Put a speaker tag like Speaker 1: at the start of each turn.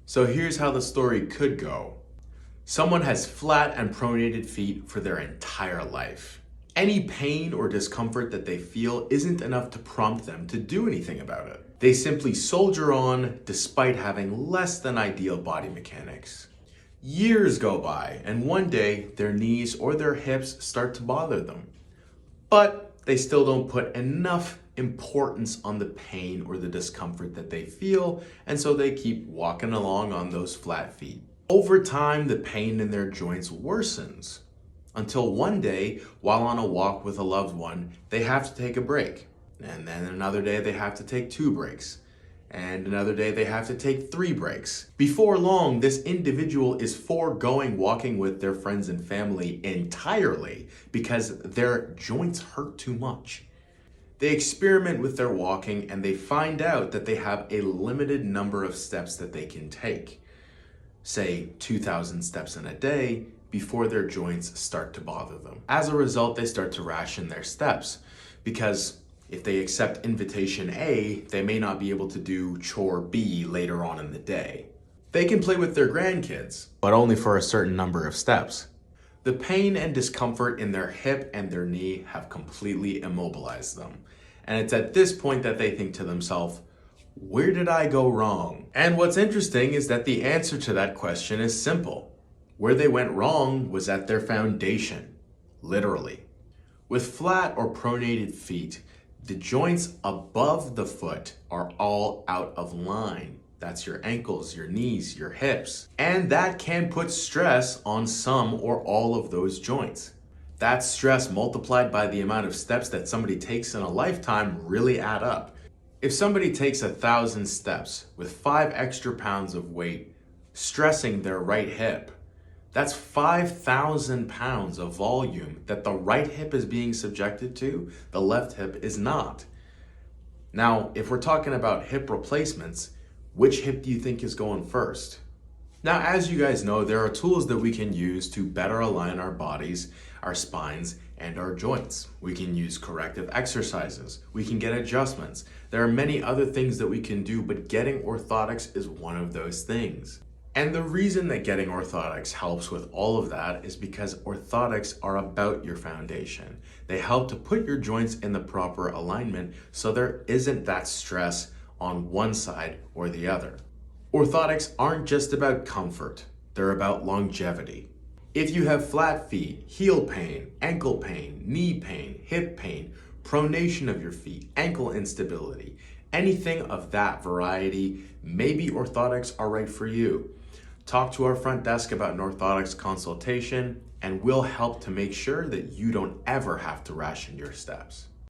Speaker 1: So here's how the story could go. Someone has flat and pronated feet for their entire life. Any pain or discomfort that they feel isn't enough to prompt them to do anything about it. They simply soldier on despite having less than ideal body mechanics. Years go by, and one day their knees or their hips start to bother them. But they still don't put enough importance on the pain or the discomfort that they feel, and so they keep walking along on those flat feet. Over time, the pain in their joints worsens until one day, while on a walk with a loved one, they have to take a break. And then another day they have to take 2 breaks. And another day they have to take 3 breaks. Before long, this individual is foregoing walking with their friends and family entirely because their joints hurt too much. They experiment with their walking and they find out that they have a limited number of steps that they can take. Say 2,000 steps in a day before their joints start to bother them. As a result, they start to ration their steps because if they accept invitation A, they may not be able to do chore B later on in the day. They can play with their grandkids, but only for a certain number of steps. The pain and discomfort in their hip and their knee have completely immobilized them. And it's at this point that they think to themselves, where did I go wrong? And what's interesting is that the answer to that question is simple. Where they went wrong was at their foundation, literally. With flat or pronated feet, the joints above the foot are all out of line. That's your ankles, your knees, your hips. And that can put stress on some or all of those joints. That stress multiplied by the amount of steps that somebody takes in a lifetime really add up. If somebody takes 1,000 steps with 5 extra pounds of weight, stressing their right hip, that's 5,000 pounds of volume that the right hip is being subjected to, the left hip is not. Now, if we're talking about hip replacements, which hip do you think is going first? Now, as you guys know, there are tools that we can use to better align our bodies, our spines, and our joints. We can use corrective exercises. We can get adjustments. There are many other things that we can do, but getting orthotics is one of those things. And the reason that getting orthotics helps with all of that is because orthotics are about your foundation. They help to put your joints in the proper alignment so there isn't that stress on one side or the other. Orthotics aren't just about comfort, they're about longevity. If you have flat feet, heel pain, ankle pain, knee pain, hip pain, pronation of your feet, ankle instability, anything of that variety, maybe orthotics are right for you. Talk to our front desk about an orthotics consultation, and we'll help to make sure that you don't ever have to ration your steps.